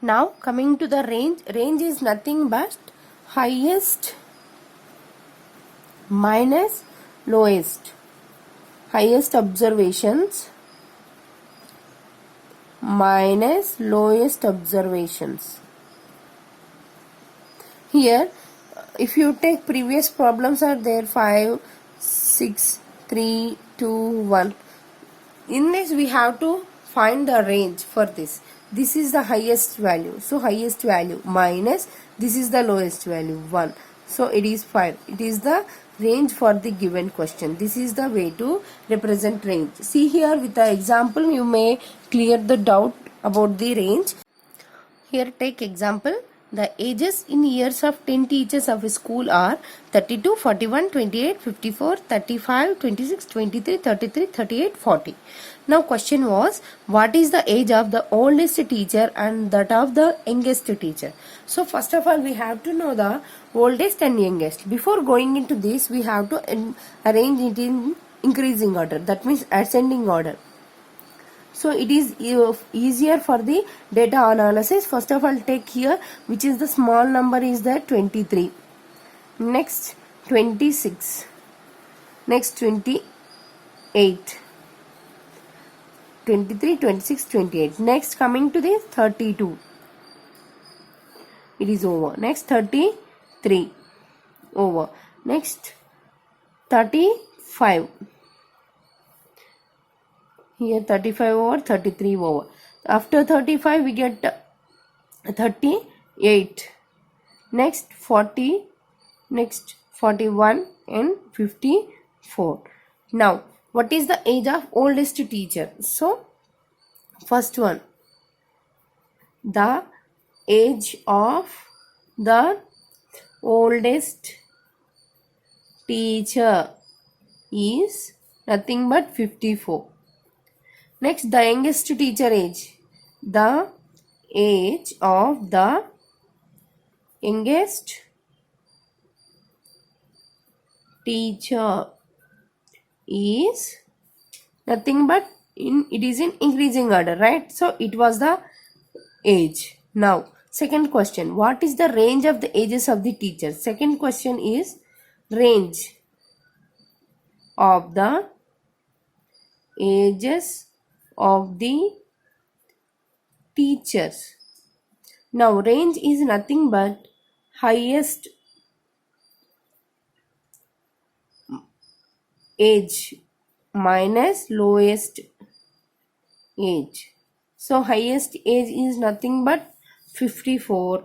Now coming to the range. Range is nothing but highest minus lowest. Highest observations minus lowest observations. Here, if you take previous problems are there 5, 6, 3, 2, 1. In this we have to find the range for this. This is the highest value. So highest value minus this is the lowest value 1. So it is 5. It is the range for the given question. This is the way to represent range. See here with the example you may clear the doubt about the range. Here take example. The ages in years of 10 teachers of a school are 32, 41, 28, 54, 35, 26, 23, 33, 38, 40. Now question was, what is the age of the oldest teacher and that of the youngest teacher? So first of all we have to know the oldest and youngest. Before going into this we have to arrange it in increasing order, that means ascending order. So it is easier for the data analysis. First of all take here which is the small number is the 23, next 26, next 28, 23, 26, 28, next coming to the 32, it is over, next 33 over, next 35, here 35 over, 33 over. After 35 we get 38, next 40, next 41 and 54. Now what is the age of oldest teacher? So first one, the age of the oldest teacher is nothing but 54. Next, the youngest teacher age. The age of the youngest teacher is nothing but it is in increasing order, right? So it was the age. Now second question, what is the range of the ages of the teachers? Second question is range of the ages of the teachers. Now range is nothing but highest age minus lowest age. So highest age is nothing but 54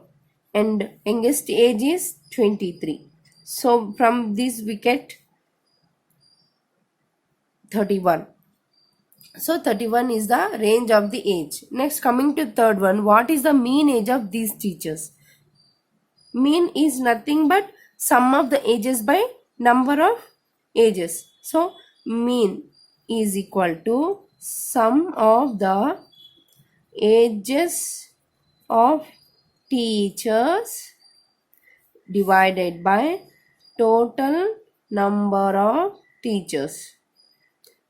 and youngest age is 23. So from this we get 31. So 31 is the range of the age. Next coming to third one, what is the mean age of these teachers? Mean is nothing but sum of the ages by number of ages. So mean is equal to sum of the ages of teachers divided by total number of teachers.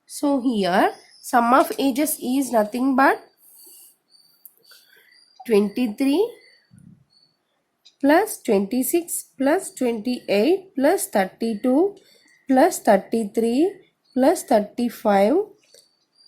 So here sum of ages is nothing but 23 plus 26 plus 28 plus 32 plus 33 plus 35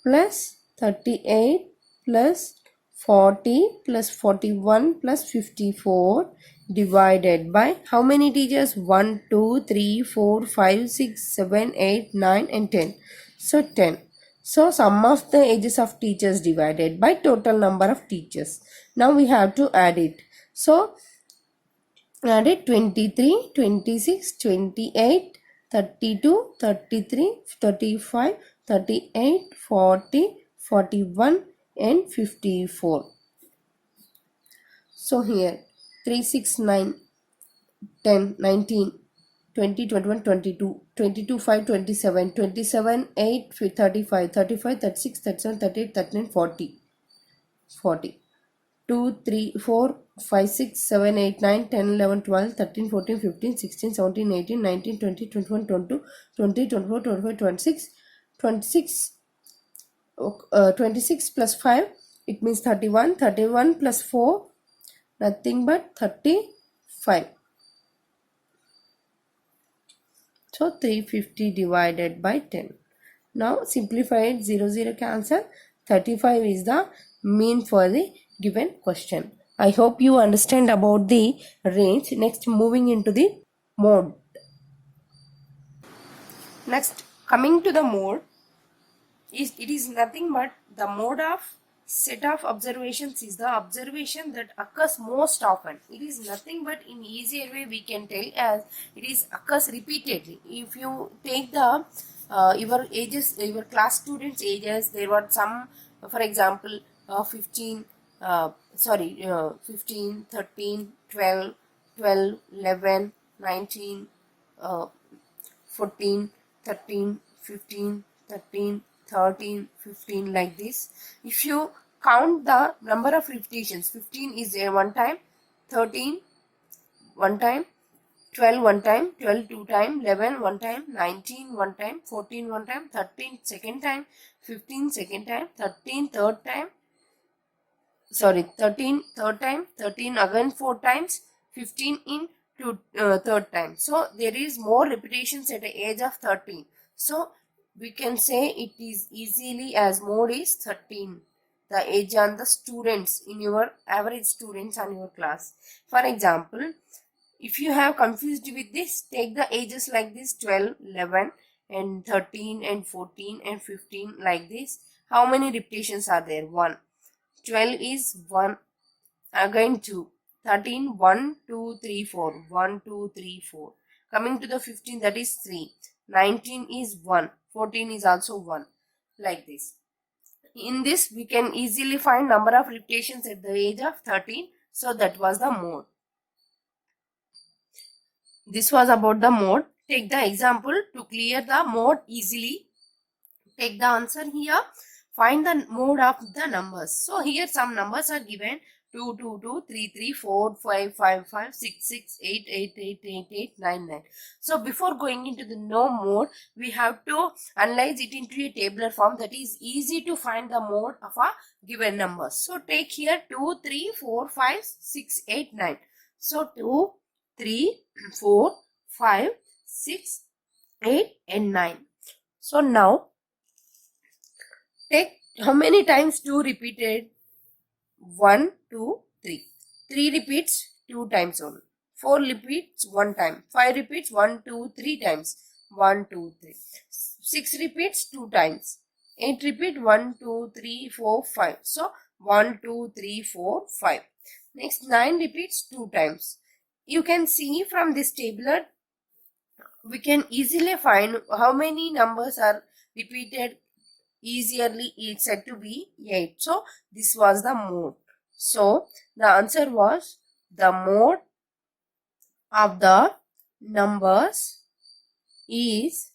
plus 38 plus 40 plus 41 plus 54 divided by how many teachers? 1, 2, 3, 4, 5, 6, 7, 8, 9 and 10. So 10. So sum of the ages of teachers divided by total number of teachers. Now we have to add it. So add it 23, 26, 28, 32, 33, 35, 38, 40, 41 and 54. So here 3, 6, 9, 10, 19, 20, 21, 22, 22, 5, 27, 27, 8, 35, 35, 36, 37, 38, 39, 40, 40. 2, 3, 4, 5, 6, 7, 8, 9, 10, 11, 12, 13, 14, 15, 16, 17, 18, 19, 20, 21, 22, 20, 24, 25, 26, 26, 26 plus 5, it means 31, 31 plus 4, Nothing but 35. So 350 divided by 10. Now simplify it, 0 0 cancel. 35 is the mean for the given question. I hope you understand about the range. Next, moving into the mode. Next, coming to the mode, it is nothing but the mode of set of observations is the observation that occurs most often. It is nothing but in easier way we can tell as it is occurs repeatedly. If you take the your ages, your class students ages, there were some, for example, 15 15, 13, 12, 12, 11, 19, 14, 13, 15, 13, 13, 15, like this. If you count the number of repetitions, 15 is a one time, 13 one time, 12 one time, 12 two time, 11 one time, 19 one time, 14 one time, 13 second time, 15 second time, 13 third time, 13 third time, 13 again 4 times, 15 in third time. So there is more repetitions at the age of 13. So we can say it is easily as mode is 13, the age on the students in your average students on your class. For example, if you have confused with this, take the ages like this, 12, 11 and 13 and 14 and 15, like this. How many repetitions are there? 1. 12 is 1, again 2, 13, 1, 2, 3, 4, 1, 2, 3, 4. Coming to the 15, that is 3, 19 is 1, 14 is also 1, like this. In this, we can easily find number of repetitions at the age of 13. So that was the mode. This was about the mode. Take the example to clear the mode easily. Take the answer here. Find the mode of the numbers. So here some numbers are given: 2, 2, 2, 3, 3, 4, 5, 5, 5, 6, 6, 8, 8, 8, 8, 8, 9, 9. So before going into the no mode, we have to analyze it into a tabular form, that is easy to find the mode of a given number. So take here 2, 3, 4, 5, 6, 8, 9. So 2, 3, 4, 5, 6, 8 and 9. So now take how many times 2 repeated? 1, 2, 3. 3 repeats 2 times only. 4 repeats 1 time. 5 repeats 1, 2, 3 times. 1, 2, 3. 6 repeats 2 times. 8 repeat 1, 2, 3, 4, 5. So 1, 2, 3, 4, 5. Next 9 repeats 2 times. You can see from this tabular, we can easily find how many numbers are repeated easily. It's said to be 8. So this was the mode. So the answer was the mode of the numbers is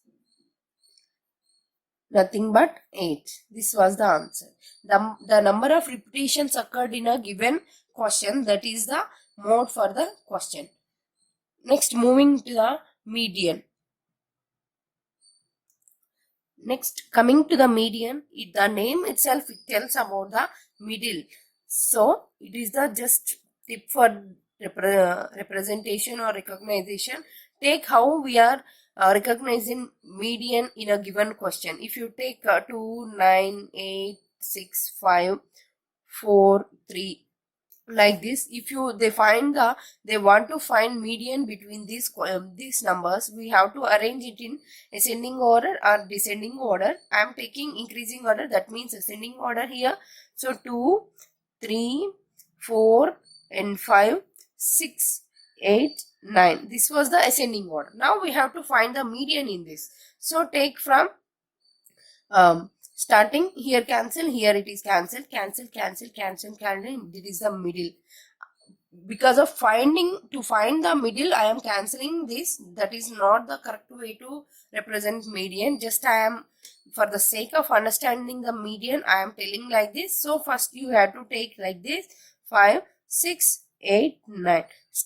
nothing but 8. This was the answer. The number of repetitions occurred in a given question, that is the mode for the question. Next, moving to the median. Next, coming to the median, the name itself, it tells about the middle. So it is the just tip for representation or recognition. Take how we are recognizing median in a given question. If you take 2, 9, 8, 6, 5, 4, 3, like this, if you they want to find median between these numbers, we have to arrange it in ascending order or descending order. I am taking increasing order, that means ascending order here. So 2, 3, 4 and 5, 6, 8, 9, this was the ascending order. Now we have to find the median in this. So take from starting here, cancel, here it is cancel, cancel, cancel, cancel, cancel. This is the middle. Because of to find the middle, I am cancelling this. That is not the correct way to represent median. Just I am, for the sake of understanding the median, I am telling like this. So first you have to take like this: 5, 6, 8, 9.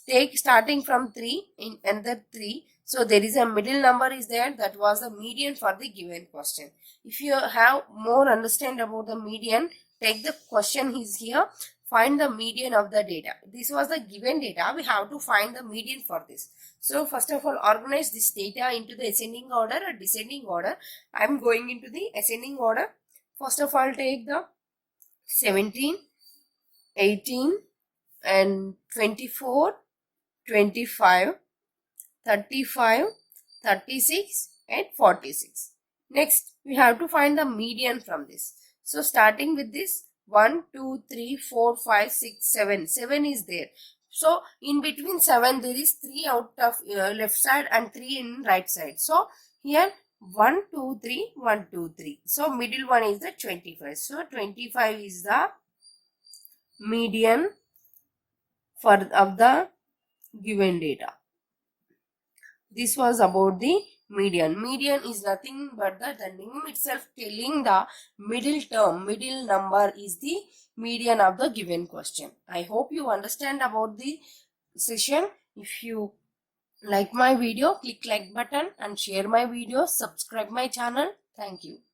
Take starting from 3 in another 3. So there is a middle number is there. That was the median for the given question. If you have more understand about the median, take the question is here. find the median of the data. This was the given data. We have to find the median for this. So first of all, organize this data into the ascending order or descending order. I am going into the ascending order. First of all, take the 17, 18 and 24, 25, 35, 36 and 46. Next, we have to find the median from this. So starting with this 1, 2, 3, 4, 5, 6, 7. 7 is there. So in between 7 there is 3 out of left side and 3 in right side. So here 1, 2, 3, 1, 2, 3. So middle one is the 25. So 25 is the median of the given data. This was about the median. Median is nothing but the name itself telling the middle term, middle number is the median of the given question. I hope you understand about the session. If you like my video, click like button and share my video, subscribe my channel. Thank you.